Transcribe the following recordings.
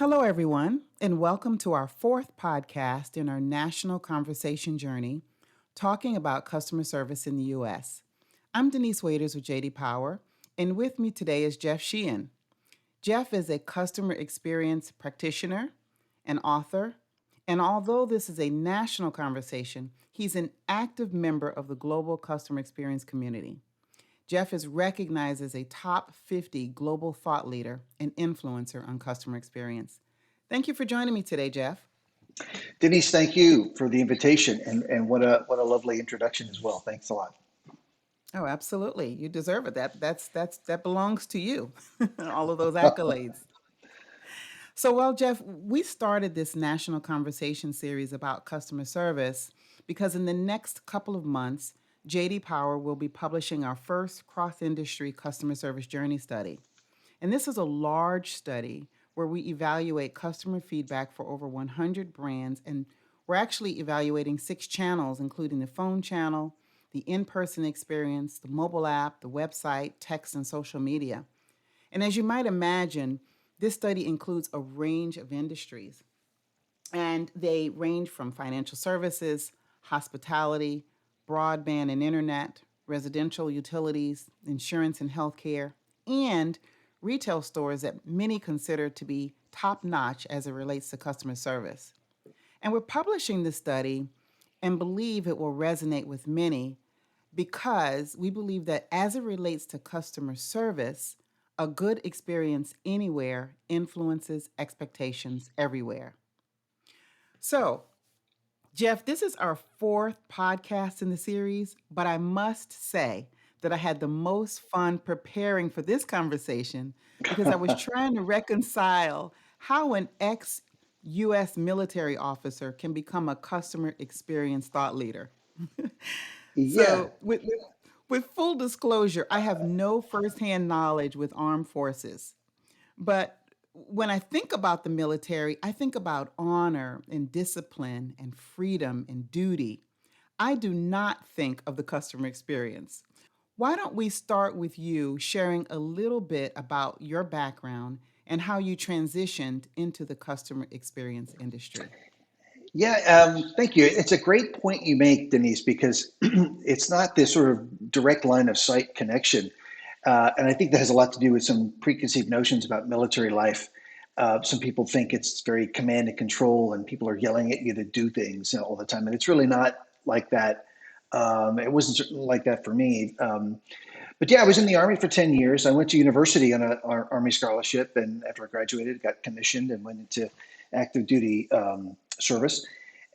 Hello, everyone, and welcome to our fourth podcast in our national conversation journey, talking about customer service in the U.S. I'm Denese Waiters with JD Power, and with me today is Jeff Sheehan. Jeff is a customer experience practitioner, an author, and although this is a national conversation, he's an active member of the global customer experience community. Jeff is recognized as a top 50 global thought leader and influencer on customer experience. Thank you for joining me today, Jeff. Denise, thank you for the invitation and what a lovely introduction as well. Thanks a lot. Oh, absolutely. You deserve it. That belongs to you. All of those accolades. So, well, Jeff, we started this national conversation series about customer service because in the next couple of months, JD Power will be publishing our first cross-industry customer service journey study. And this is a large study where we evaluate customer feedback for over 100 brands. And we're actually evaluating 6 channels, including the phone channel, the in person experience, the mobile app, the website, text, and social media. And as you might imagine, this study includes a range of industries, and they range from financial services, hospitality, broadband and internet, residential utilities, insurance and healthcare, and retail stores that many consider to be top notch as it relates to customer service. And we're publishing this study and believe it will resonate with many because we believe that as it relates to customer service, a good experience anywhere influences expectations everywhere. So, Jeff, this is our fourth podcast in the series, but I must say that I had the most fun preparing for this conversation because I was trying to reconcile how an ex US military officer can become a customer experience thought leader. Yeah, So, with full disclosure, I have no firsthand knowledge with armed forces. But when I think about the military, I think about honor and discipline and freedom and duty. I do not think of the customer experience. Why don't we start with you sharing a little bit about your background and how you transitioned into the customer experience industry? thank you. It's a great point you make, Denise, because it's not this sort of direct line of sight connection. And I think that has a lot to do with some preconceived notions about military life. Some people think it's very command and control, and people are yelling at you to do things all the time. And it's really not like that. It wasn't certainly like that for me. But yeah, I was in the Army for 10 years. I went to university on an Army scholarship, and after I graduated, got commissioned and went into active duty service.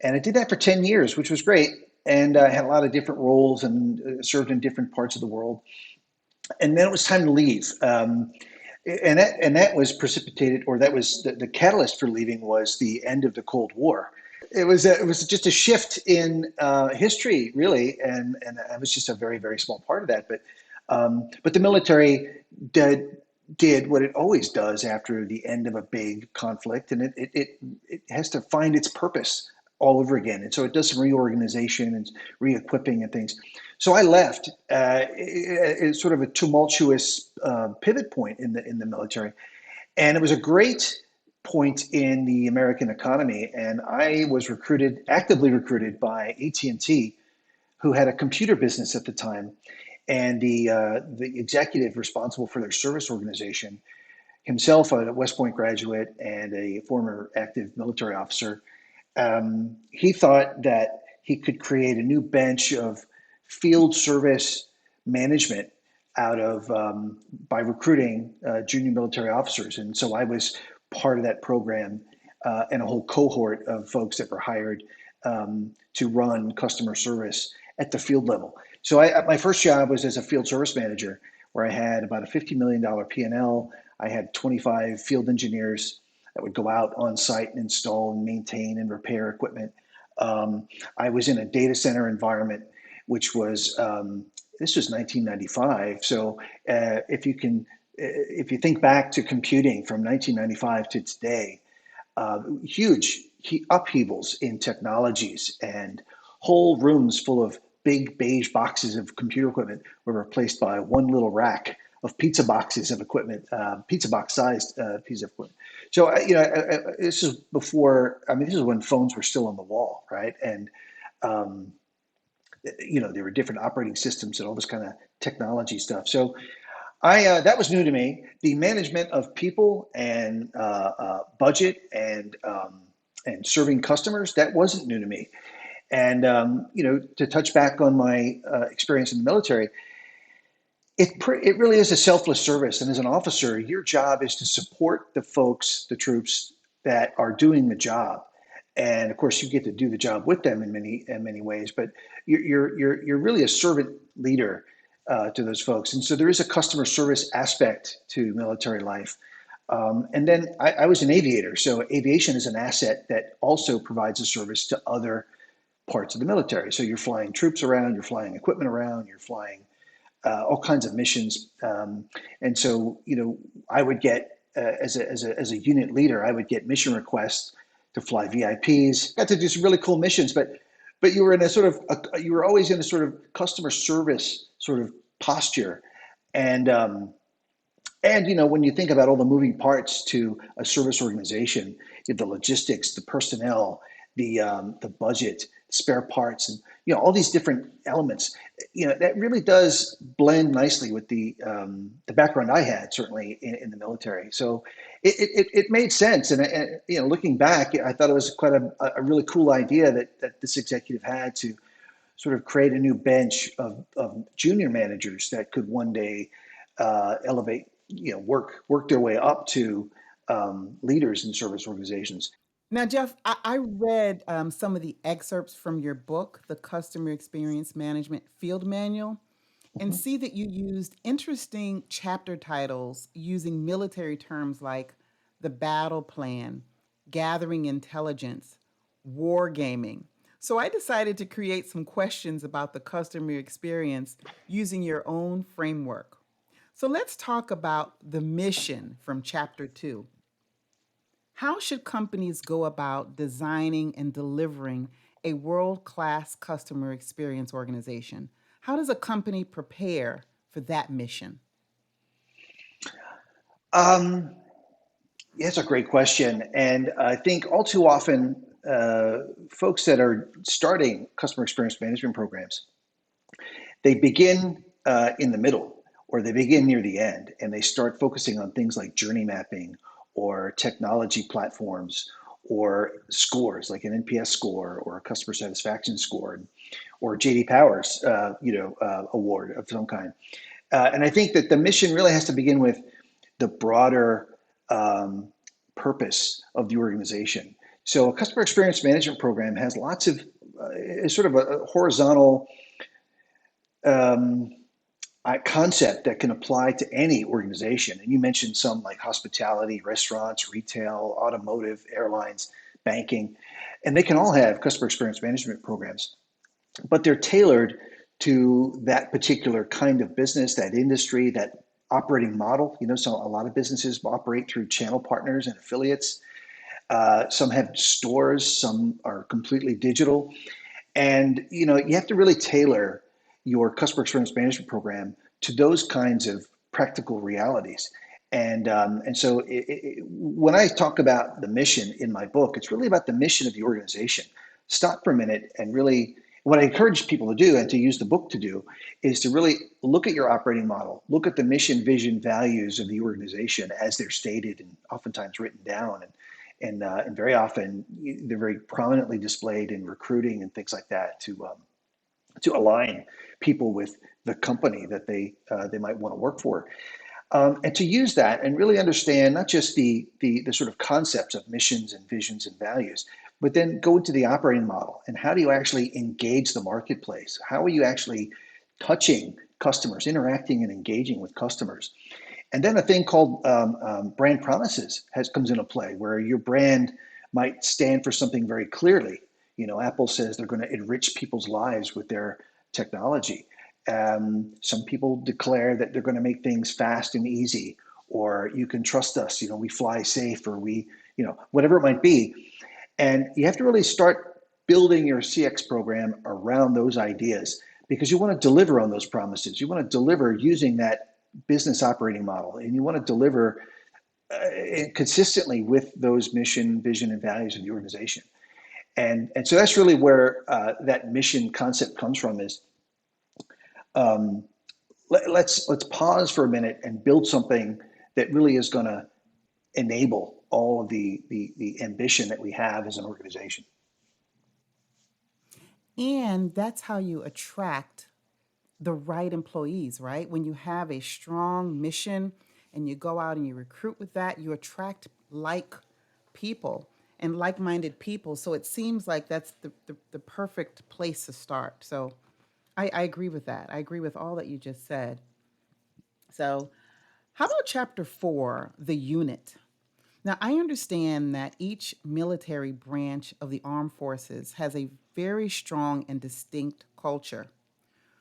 And I did that for 10 years, which was great. And I had a lot of different roles and served in different parts of the world. And then it was time to leave. And that was precipitated, or that was the catalyst for leaving was the end of the Cold War. It was just a shift in history, really, and I was just a very very small part of that. But the military did what it always does after the end of a big conflict, and it has to find its purpose all over again. And so it does some reorganization and re-equipping and things. So I left. It's sort of a tumultuous pivot point in the military, and it was a great point in the American economy. And I was actively recruited by AT&T, who had a computer business at the time, and the executive responsible for their service organization, himself a West Point graduate and a former active military officer, he thought that he could create a new bench of field service management out of by recruiting junior military officers, and so I was part of that program and a whole cohort of folks that were hired to run customer service at the field level. So my first job was as a field service manager, where I had about a $50 million P&L. I had 25 field engineers that would go out on site and install and maintain and repair equipment. I was in a data center environment, which was this was 1995. So if you think back to computing from 1995 to today, huge upheavals in technologies, and whole rooms full of big beige boxes of computer equipment were replaced by one little rack of pizza boxes of equipment, pizza box sized piece of equipment. So, this is before, I mean, this is when phones were still on the wall, right? And, um, there were different operating systems and all this kind of technology stuff. So that was new to me. The management of people and budget and serving customers, that wasn't new to me. And to touch back on my experience in the military, it really is a selfless service. And as an officer, your job is to support the folks, the troops that are doing the job. And of course, you get to do the job with them in many ways. But you're really a servant leader to those folks. And so there is a customer service aspect to military life. And then I was an aviator, so aviation is an asset that also provides a service to other parts of the military. So you're flying troops around, you're flying equipment around, you're flying all kinds of missions. And so, I would get, as a unit leader, I would get mission requests to fly VIPs. Got to do some really cool missions, but you were in a sort of, you were always in a sort of customer service sort of posture. And, when you think about all the moving parts to a service organization, you have the logistics, the personnel, the budget, spare parts, and all these different elements. That really does blend nicely with the background I had, certainly in the military. So it made sense, and looking back, I thought it was quite a really cool idea that this executive had to sort of create a new bench of junior managers that could one day elevate, work their way up to leaders in service organizations. Now, Jeff, I read some of the excerpts from your book, The Customer Experience Management Field Manual, and Mhm. see that you used interesting chapter titles using military terms like the battle plan, gathering intelligence, wargaming. So I decided to create some questions about the customer experience using your own framework. So let's talk about the mission from chapter 2. How should companies go about designing and delivering a world class customer experience organization? How does a company prepare for that mission? Um, yeah, that's a great question. And I think all too often, folks that are starting customer experience management programs, they begin in the middle or they begin near the end and they start focusing on things like journey mapping or technology platforms or scores like an NPS score or a customer satisfaction score or JD Powers, award of some kind. And I think that the mission really has to begin with the broader um, purpose of the organization. So a customer experience management program has lots of sort of a horizontal um, concept that can apply to any organization. And you mentioned some like hospitality, restaurants, retail, automotive, airlines, banking, and they can all have customer experience management programs, but they're tailored to that particular kind of business, that industry, that operating model. So a lot of businesses operate through channel partners and affiliates. Some have stores, some are completely digital. And you have to really tailor your customer experience management program to those kinds of practical realities. And so when I talk about the mission in my book, it's really about the mission of the organization. Stop for a minute and really, what I encourage people to do and to use the book to do is to really look at your operating model, look at the mission, vision, values of the organization as they're stated and oftentimes written down. And very often they're very prominently displayed in recruiting and things like that to align people with the company that they might want to work for, and to use that and really understand not just the sort of concepts of missions and visions and values, but then go into the operating model and how do you actually engage the marketplace? How are you actually touching customers, interacting and engaging with customers? And then a thing called brand promises comes into play, where your brand might stand for something very clearly. Apple says they're going to enrich people's lives with their technology. Some people declare that they're going to make things fast and easy, or you can trust us. We fly safe, or whatever it might be. And you have to really start building your CX program around those ideas because you want to deliver on those promises. You want to deliver using that business operating model, and you want to deliver consistently with those mission, vision, and values of the organization. And so that's really where that mission concept comes from. Is let's pause for a minute and build something that really is going to enable all of the ambition that we have as an organization. And that's how you attract the right employees, right? When you have a strong mission and you go out and you recruit with that, you attract like people and like minded people. So it seems like that's the perfect place to start. So I agree with that. I agree with all that you just said. So, how about chapter 4, the unit? Now, I understand that each military branch of the armed forces has a very strong and distinct culture.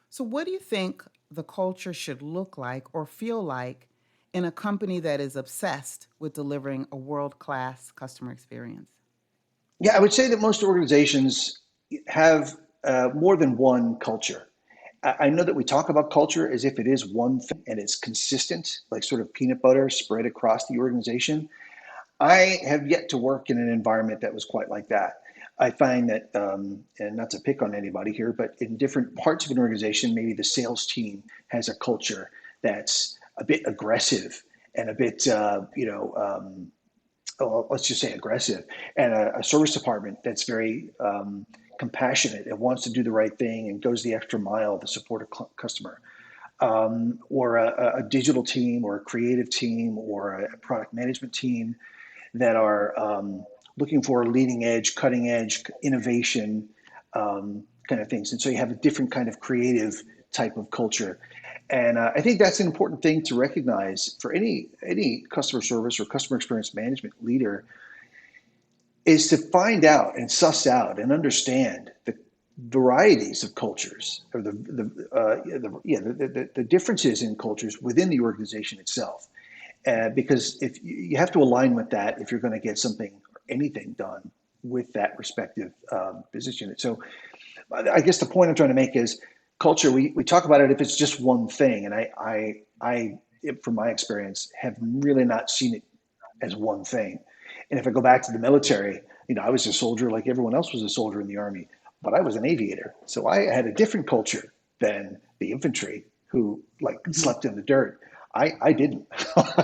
So, what do you think the culture should look like or feel like in a company that is obsessed with delivering a world class customer experience? Yeah, I would say that most organizations have more than one culture. I know that we talk about culture as if it is one thing and it's consistent, like sort of peanut butter spread across the organization. I have yet to work in an environment that was quite like that. I find that, and not to pick on anybody here, but in different parts of an organization, maybe the sales team has a culture that's a bit aggressive and a bit, let's just say aggressive, and a service department that's very compassionate and wants to do the right thing and goes the extra mile to support a customer, or a digital team or a creative team or a product management team that are looking for leading edge, cutting edge innovation kind of things. And so you have a different kind of creative type of culture. And I think that's an important thing to recognize for any customer service or customer experience management leader, is to find out and suss out and understand the varieties of cultures, or the differences in cultures within the organization itself. Because if you have to align with that if you're going to get something or anything done with that respective business unit. So I guess the point I'm trying to make is culture. We talk about it if it's just one thing, and from my experience, have really not seen it as one thing. And if I go back to the military, I was a soldier like everyone else was a soldier in the Army, but I was an aviator. So I had a different culture than the infantry who like Mhm. slept in the dirt. I didn't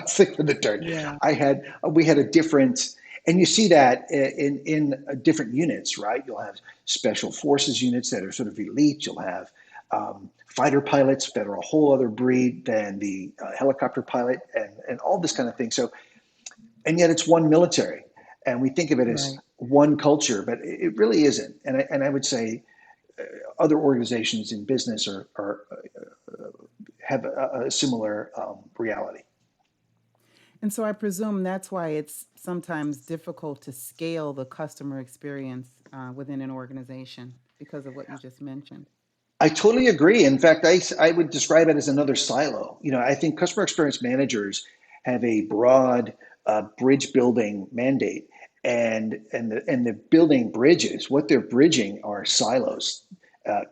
sleep in the dirt. Yeah. We had a different, and you see that in different units, right? You'll have special forces units that are sort of elite. You'll have fighter pilots that are a whole other breed than the helicopter pilot, and all this kind of thing. So, and yet it's one military, and we think of it as Right. one culture, but it really isn't. And I would say other organizations in business are have a similar reality. And so I presume that's why it's sometimes difficult to scale the customer experience within an organization because of what you just mentioned. I totally agree. In fact, I would describe it as another silo. I think customer experience managers have a broad bridge building mandate, and the building bridges. What they're bridging are silos,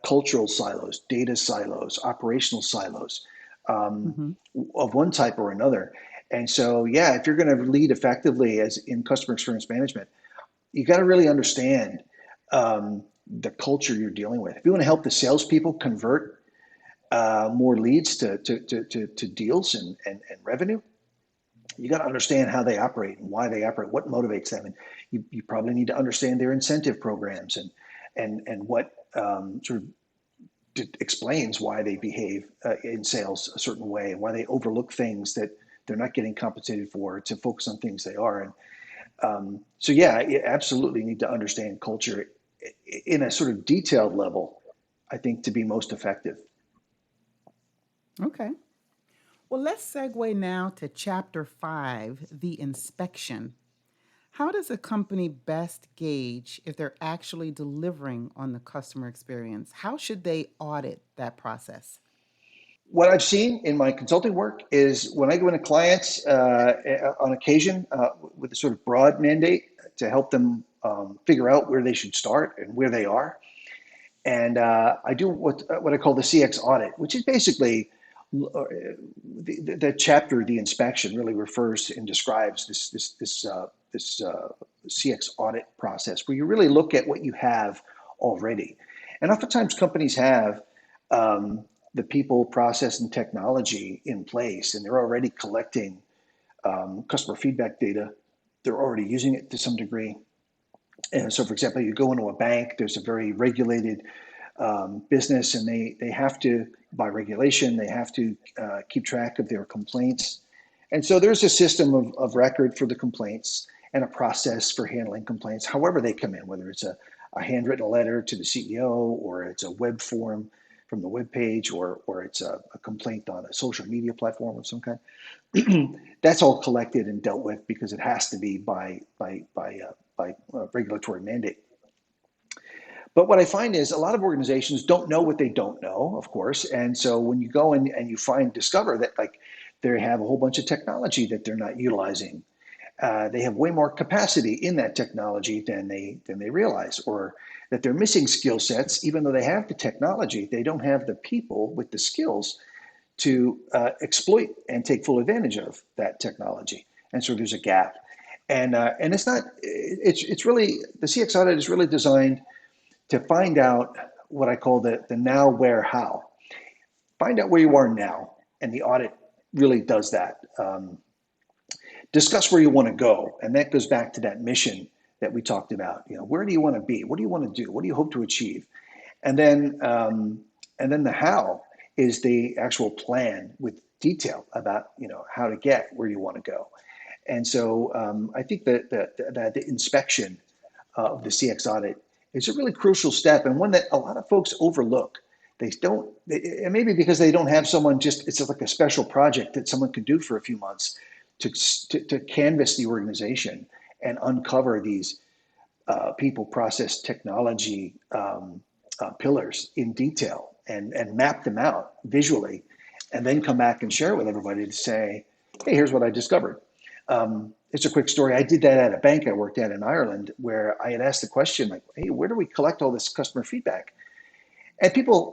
cultural silos, data silos, operational silos, um, Hmm. of one type or another. And so, yeah, if you're going to lead effectively as in customer experience management, you got to really understand the culture you're dealing with. If you want to help the salespeople convert more leads to deals and revenue, you got to understand how they operate and why they operate, what motivates them, and you probably need to understand their incentive programs and what sort of explains why they behave in sales a certain way and why they overlook things that they're not getting compensated for to focus on things they are. And so, yeah, you absolutely need to understand culture in a sort of detailed level, I think, to be most effective. Okay. Well, let's segue now to chapter 5, the inspection. How does a company best gauge if they're actually delivering on the customer experience? How should they audit that process? What I've seen in my consulting work is when I go into clients on occasion with a sort of broad mandate to help them figure out where they should start and where they are. And I do what I call the CX audit, which is basically the chapter, the inspection, really refers and describes this CX audit process where you really look at what you have already. And oftentimes companies have the people, process, and technology in place, and they're already collecting customer feedback data. They're already using it to some degree. And so, for example, you go into a bank, there's a very regulated business, and they have to, by regulation, they have to keep track of their complaints. And so there's a system of record for the complaints and a process for handling complaints, however they come in, whether it's a handwritten letter to the CEO, or it's a web form from the web page, or it's a complaint on a social media platform of some kind. That's all collected and dealt with because it has to be by regulatory mandate. But what I find is a lot of organizations don't know what they don't know, of course. And so when you go in and you discover that like they have a whole bunch of technology that they're not utilizing, they have way more capacity in that technology than they realize, or that they're missing skill sets, even though they have the technology, they don't have the people with the skills to exploit and take full advantage of that technology. And so there's a gap. And it's not, it's really, the CX audit is really designed to find out what I call the now, where, how. Find out where you are now, and the audit really does that. Discuss where you want to go, and that goes back to that mission that we talked about. You know, where do you want to be? What do you want to do? What do you hope to achieve? And then the how is the actual plan with detail about how to get where you want to go. And so I think that the inspection of the CX audit is a really crucial step, and one that a lot of folks overlook. They don't, and maybe because they don't have someone, just it's like a special project that someone could do for a few months to canvas the organization and uncover these people, process, technology pillars in detail, and map them out visually, and then come back and share it with everybody to say, hey, here's what I discovered. It's a quick story. I did that at a bank I worked at in Ireland, where I had asked the question, like, hey, where do we collect all this customer feedback? And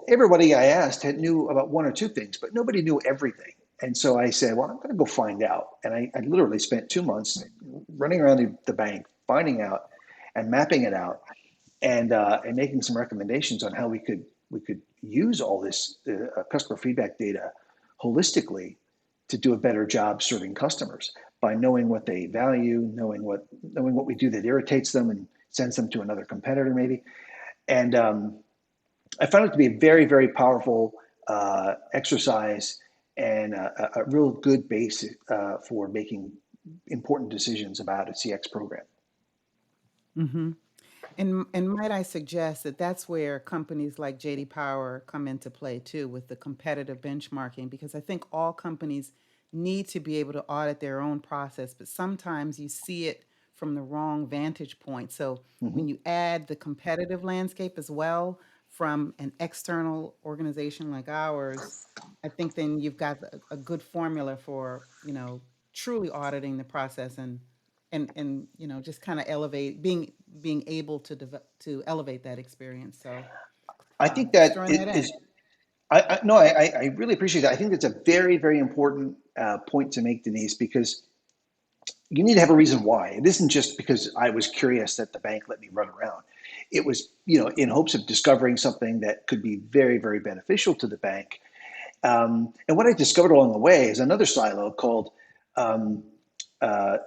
everybody I asked knew about one or two things, but nobody knew everything. And so I said, well, I'm going to go find out. And I literally spent 2 months running around the bank, finding out and mapping it out, and making some recommendations on how we could use all this customer feedback data holistically to do a better job serving customers by knowing what they value, knowing what we do that irritates them and sends them to another competitor maybe. And I found it to be a very, very powerful exercise, and a real good base for making important decisions about a CX program. Hmm. And might I suggest that that's where companies like JD Power come into play too, with the competitive benchmarking, because I think all companies need to be able to audit their own process, but sometimes you see it from the wrong vantage point. So when Mhm. you add the competitive landscape as well from an external organization like ours, I think then you've got a good formula for, truly auditing the process, and just kind of elevate, being able to elevate that experience. So I think just that throwing it that in. is. I no, I really appreciate that. I think that's a very, very important point to make, Denise, because you need to have a reason why. It isn't just because I was curious that the bank let me run around. It was, in hopes of discovering something that could be very, very beneficial to the bank. And what I discovered along the way is another silo called um,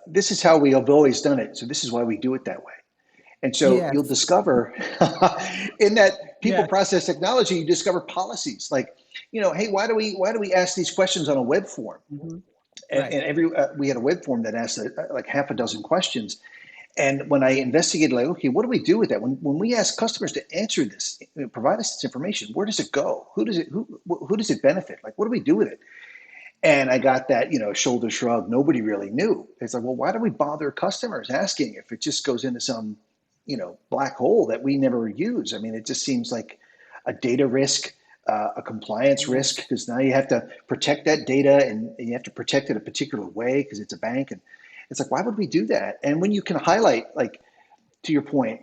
"This is how we have always done it, so this is why we do it that way." And so you'll Yes. discover in that people, Yes. process, technology, you discover policies like, hey, why do we ask these questions on a web form? Hmm. Right. And we had a web form that asked like half a dozen questions. And when I investigated, like, okay, what do we do with that? When we ask customers to answer this, provide us this information, where does it go? Who does it benefit? Like, what do we do with it? And I got that, shoulder shrug. Nobody really knew. It's like, well, why do we bother customers asking if it just goes into some, black hole that we never use? I mean, it just seems like a data risk, a compliance risk, Yes. because now you have to protect that data, and you have to protect it a particular way because it's a bank. And it's like, why would we do that? And when you can highlight, like, to your point,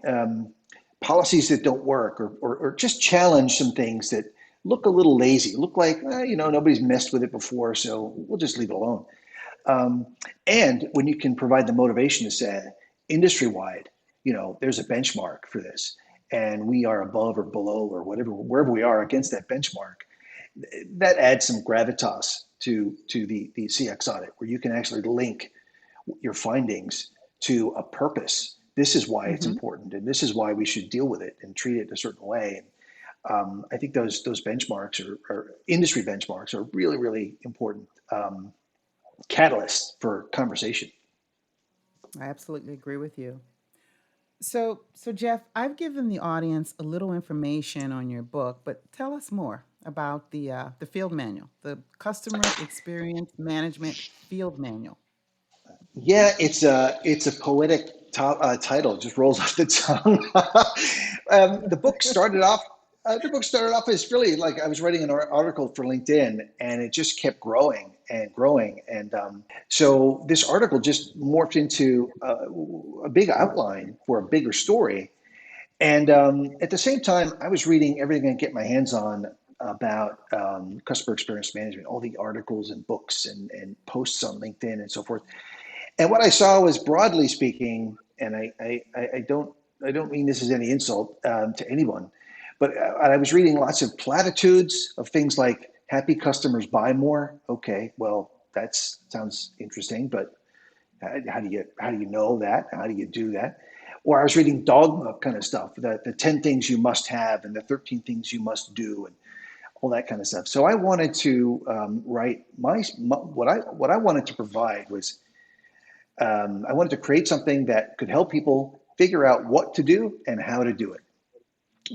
policies that don't work, or just challenge some things that look a little lazy, look like, nobody's messed with it before, so we'll just leave it alone. Um, and when you can provide the motivation to say, industry wide, there's a benchmark for this, and we are above or below or whatever, wherever we are against that benchmark, that adds some gravitas to the CX audit, where you can actually link your findings to a purpose. This is why it's Hmm. important, and this is why we should deal with it and treat it a certain way. I think those benchmarks or industry benchmarks are really, really important catalysts for conversation. I absolutely agree with you. So Jeff, I've given the audience a little information on your book, but tell us more about the field manual, the Customer Experience Management Field Manual. Yeah, it's a poetic title. It just rolls off the tongue. The book started off. As really like I was writing an article for LinkedIn, and it just kept growing and growing. And so this article just morphed into a big outline for a bigger story. And at the same time, I was reading everything I could get my hands on about customer experience management, all the articles and books and posts on LinkedIn and so forth. And what I saw was, broadly speaking, and I don't mean this as any insult to anyone, but I was reading lots of platitudes of things like happy customers buy more. Okay, well, that sounds interesting, but how do you know that? How do you do that? Or I was reading dogma kind of stuff, the 10 things you must have and the 13 things you must do and all that kind of stuff. So I wanted to write what I wanted to provide was I wanted to create something that could help people figure out what to do and how to do it,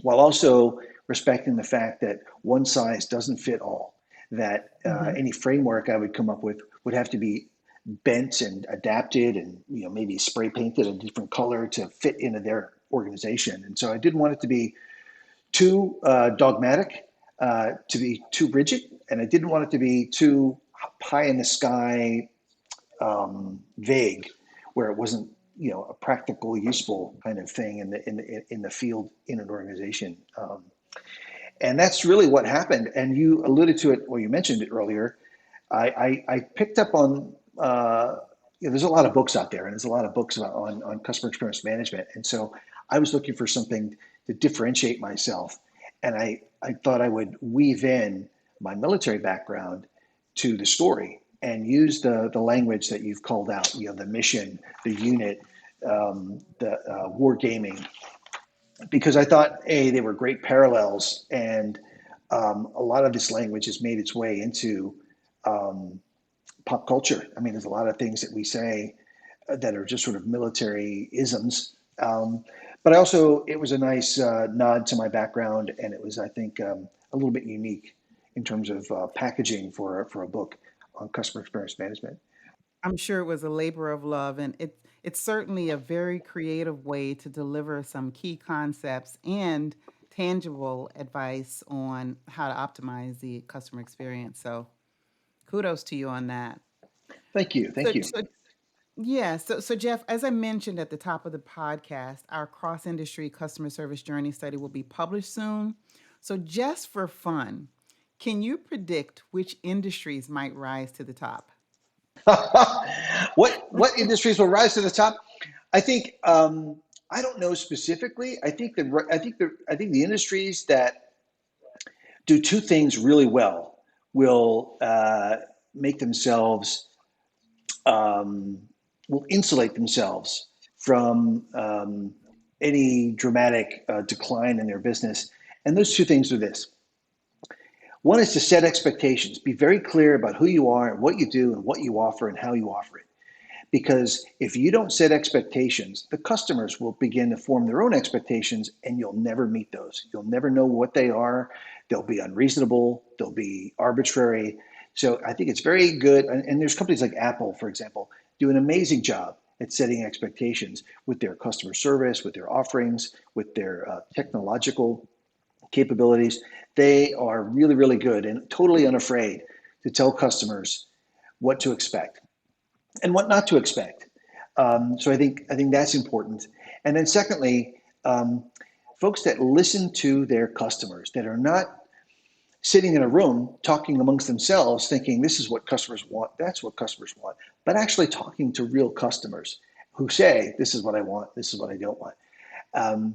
while also respecting the fact that one size doesn't fit all. That Hmm. any framework I would come up with would have to be bent and adapted, and maybe spray painted a different color to fit into their organization. And so I didn't want it to be too dogmatic, to be too rigid, and I didn't want it to be too pie in the sky, vague, where it wasn't a practical, useful kind of thing in the field in an organization. And that's really what happened. And you alluded to it, or you mentioned it earlier. I picked up on. There's a lot of books out there, and there's a lot of books on customer experience management. And so I was looking for something to differentiate myself, and I thought I would weave in my military background to the story and use the language that you've called out, the mission, the unit, the war gaming, because I thought, A, they were great parallels, and a lot of this language has made its way into um, pop culture. I mean, there's a lot of things that we say that are just sort of military isms. But also, it was a nice nod to my background, and it was, I think, a little bit unique in terms of packaging for a book on customer experience management. I'm sure it was a labor of love, and it's certainly a very creative way to deliver some key concepts and tangible advice on how to optimize the customer experience. So kudos to you on that. Thank you, So, thank you. so yeah, so Jeff, as I mentioned at the top of the podcast, our cross-industry customer service journey study will be published soon. So just for fun, can you predict which industries might rise to the top? What industries will rise to the top? I think I don't know specifically. I think the industries that do two things really well will make themselves um, will insulate themselves from any dramatic decline in their business. And those two things are this. One is to set expectations. Be very clear about who you are and what you do and what you offer and how you offer it. Because if you don't set expectations, the customers will begin to form their own expectations, and you'll never meet those. You'll never know what they are. They'll be unreasonable, they'll be arbitrary. So I think it's very good. And there's companies like Apple, for example, do an amazing job at setting expectations with their customer service, with their offerings, with their technological capabilities. They are really, really good and totally unafraid to tell customers what to expect and what not to expect. So I think that's important. And then secondly, folks that listen to their customers, that are not sitting in a room talking amongst themselves, thinking this is what customers want, that's what customers want, but actually talking to real customers who say, this is what I want, this is what I don't want. Um,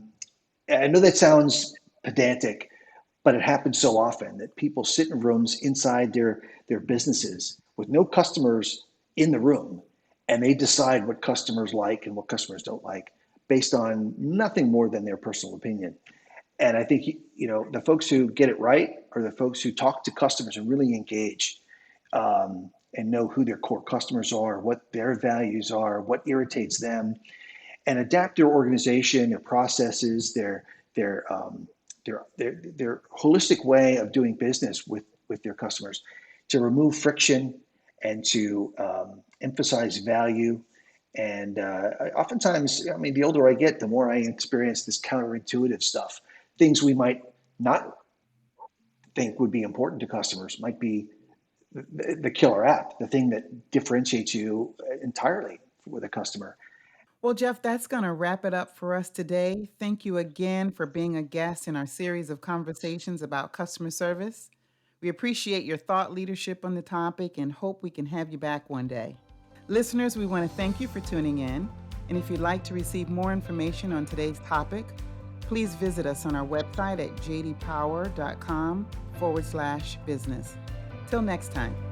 I know that sounds pedantic, but it happens so often that people sit in rooms inside their businesses with no customers in the room, and they decide what customers like and what customers don't like based on nothing more than their personal opinion. And I think the folks who get it right are the folks who talk to customers and really engage, and know who their core customers are, what their values are, what irritates them, and adapt their organization, their processes, their their holistic way of doing business with their customers to remove friction and to emphasize value. And oftentimes, I mean, the older I get, the more I experience this counterintuitive stuff. Things we might not think would be important to customers might be the killer app, the thing that differentiates you entirely with a customer. Well, Jeff, that's going to wrap it up for us today. Thank you again for being a guest in our series of conversations about customer service. We appreciate your thought leadership on the topic and hope we can have you back one day. Listeners, we want to thank you for tuning in. And if you'd like to receive more information on today's topic, please visit us on our website at jdpower.com/business. Till next time.